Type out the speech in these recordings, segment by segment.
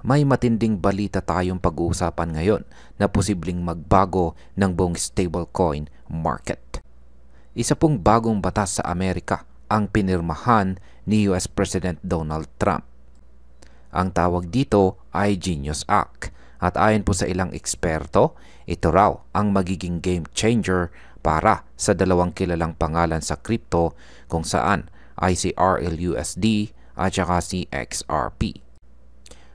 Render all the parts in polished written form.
May matinding balita tayong pag-uusapan ngayon na posibleng magbago ng buong stablecoin market. Isa pong bagong batas sa Amerika ang pinirmahan ni US President Donald Trump. Ang tawag dito ay Genius Act at ayon po sa ilang eksperto, ito raw ang magiging game changer para sa dalawang kilalang pangalan sa crypto kung saan ay si RLUSD at saka si XRP.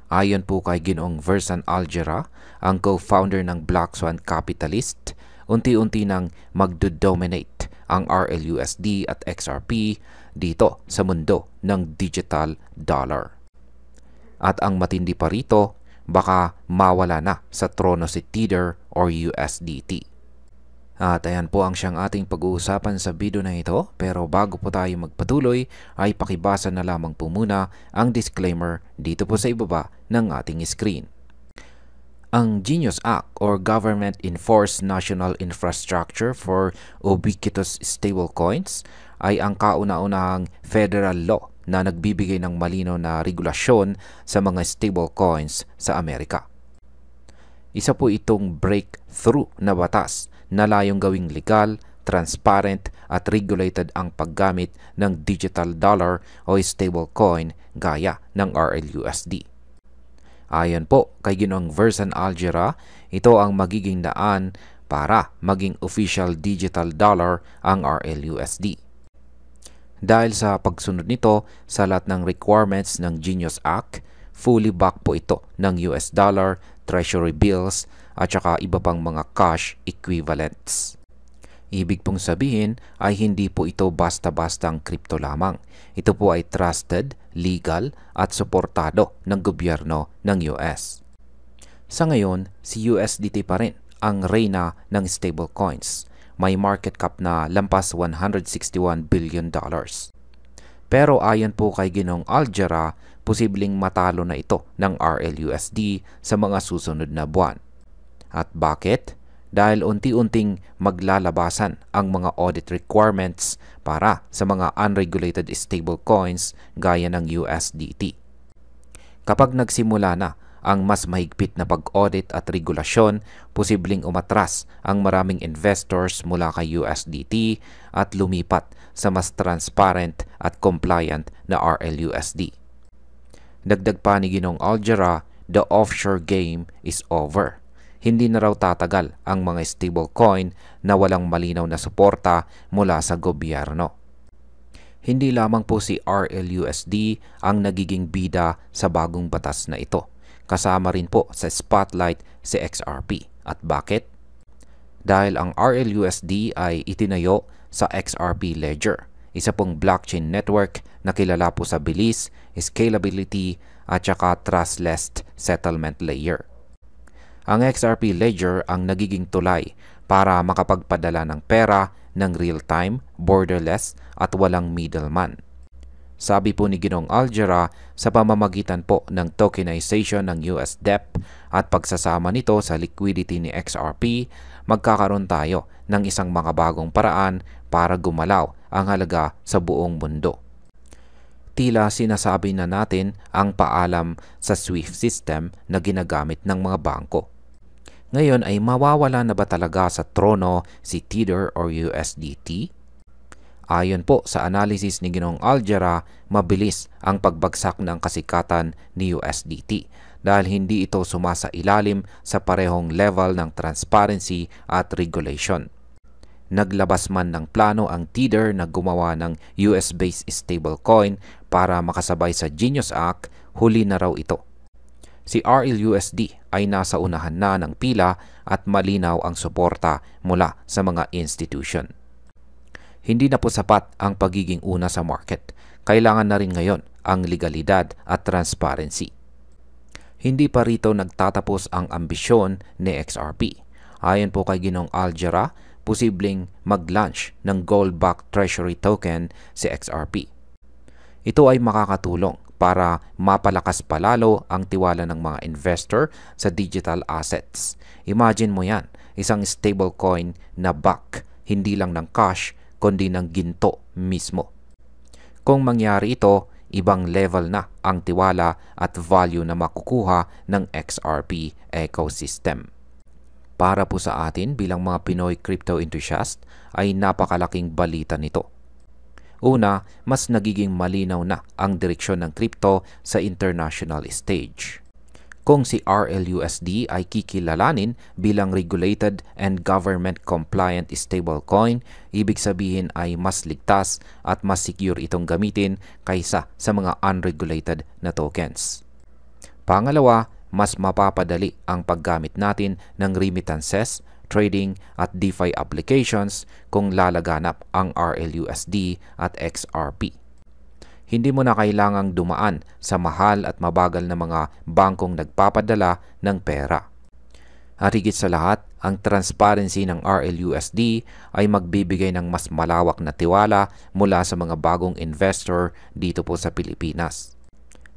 Ayon po kay Ginoong Versan Algera, ang co-founder ng Black Swan Capitalist, unti-unti nang magdo-dominate ang RLUSD at XRP dito sa mundo ng digital dollar. At ang matindi pa rito, baka mawala na sa trono si Tether or USDT. At ayan po ang siyang ating pag-uusapan sa video na ito. Pero bago po tayo magpatuloy ay pakibasa na lamang po muna ang disclaimer dito po sa ibaba ng ating screen. Ang Genius Act or Government Enforced National Infrastructure for Ubiquitous Stablecoins ay ang kauna-unahang federal law na nagbibigay ng malinaw na regulasyon sa mga stablecoins sa Amerika. Isa po itong breakthrough na batas na layong gawing legal, transparent at regulated ang paggamit ng digital dollar o stablecoin gaya ng RLUSD. Ayon po kay Ginoong Versan Algera, ito ang magiging daan para maging official digital dollar ang RLUSD. Dahil sa pagsunod nito sa lahat ng requirements ng Genius Act, fully back po ito ng US dollar, treasury bills at saka iba pang mga cash equivalents. Ibig pong sabihin ay hindi po ito basta-bastang crypto lamang. Ito po ay trusted, legal at suportado ng gobyerno ng US. Sa ngayon, si USDT pa rin ang reyna ng stablecoins. May market cap na lampas $161 billion. Pero ayon po kay Ginoong Algera, posibleng matalo na ito ng RLUSD sa mga susunod na buwan. At bakit? Dahil unti-unting maglalabasan ang mga audit requirements para sa mga unregulated stablecoins gaya ng USDT. Kapag nagsimula na ang mas mahigpit na pag-audit at regulasyon, posibleng umatras ang maraming investors mula kay USDT at lumipat sa mas transparent at compliant na RLUSD. Dagdag pa ni Ginoong Algera, the offshore game is over. Hindi na raw tatagal ang mga stablecoin na walang malinaw na suporta mula sa gobyerno. Hindi lamang po si RLUSD ang nagiging bida sa bagong batas na ito. Kasama rin po sa spotlight si XRP. At bakit? Dahil ang RLUSD ay itinayo sa XRP Ledger, isa pong blockchain network na kilala po sa bilis, scalability at saka trustless settlement layer. Ang XRP Ledger ang nagiging tulay para makapagpadala ng pera ng real-time, borderless at walang middleman. Sabi po ni Ginoong Algera, sa pamamagitan po ng tokenization ng US debt at pagsasama nito sa liquidity ni XRP, magkakaroon tayo ng isang makabagong paraan para gumalaw ang halaga sa buong mundo. Tila sinasabi na natin ang paalam sa SWIFT system na ginagamit ng mga bangko. Ngayon ay mawawala na ba talaga sa trono si Tether or USDT? Ayon po sa analysis ni Ginoong Algera, mabilis ang pagbagsak ng kasikatan ni USDT dahil hindi ito sumasailalim sa parehong level ng transparency at regulation. Naglabas man ng plano ang Tether na gumawa ng US-based stablecoin para makasabay sa Genius Act, huli na raw ito. Si RLUSD ay nasa unahan na ng pila at malinaw ang suporta mula sa mga institution. Hindi na po sapat ang pagiging una sa market. Kailangan na rin ngayon ang legalidad at transparency. Hindi pa rito nagtatapos ang ambisyon ni XRP. Ayon po kay Ginoong Algera, posibleng mag-launch ng gold-backed treasury token si XRP. Ito ay makakatulong para mapalakas palalo ang tiwala ng mga investor sa digital assets. Imagine mo yan, isang stablecoin na back, hindi lang ng cash, kundi ng ginto mismo. Kung mangyari ito, ibang level na ang tiwala at value na makukuha ng XRP ecosystem. Para po sa atin bilang mga Pinoy crypto enthusiast ay napakalaking balita nito. Una, mas nagiging malinaw na ang direksyon ng crypto sa international stage. Kung si RLUSD ay kikilalanin bilang regulated and government-compliant stablecoin, ibig sabihin ay mas ligtas at mas secure itong gamitin kaysa sa mga unregulated na tokens. Pangalawa, mas mapapadali ang paggamit natin ng remittances, trading at DeFi applications kung lalaganap ang RLUSD at XRP. Hindi mo na kailangang dumaan sa mahal at mabagal na mga bangkong nagpapadala ng pera. At higit sa lahat, ang transparency ng RLUSD ay magbibigay ng mas malawak na tiwala mula sa mga bagong investor dito po sa Pilipinas.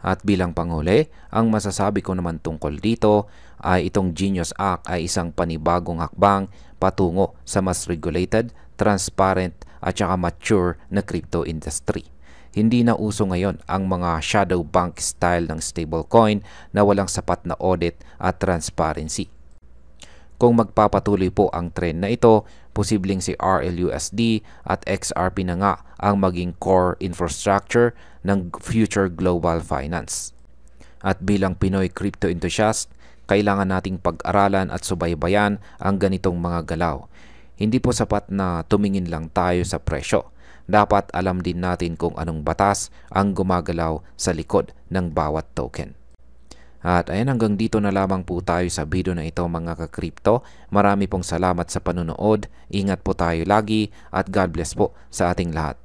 At bilang panghuli, ang masasabi ko naman tungkol dito ay itong Genius Act ay isang panibagong hakbang patungo sa mas regulated, transparent at saka mature na crypto industry. Hindi na uso ngayon ang mga shadow bank style ng stablecoin na walang sapat na audit at transparency. Kung magpapatuloy po ang trend na ito, posibleng si RLUSD at XRP na nga ang maging core infrastructure ng future global finance. At bilang Pinoy crypto enthusiast, kailangan nating pag-aralan at subaybayan ang ganitong mga galaw. Hindi po sapat na tumingin lang tayo sa presyo. Dapat alam din natin kung anong batas ang gumagalaw sa likod ng bawat token. At ayan, hanggang dito na lamang po tayo sa video na ito mga ka-crypto. Marami pong salamat sa panonood. Ingat po tayo lagi at God bless po sa ating lahat.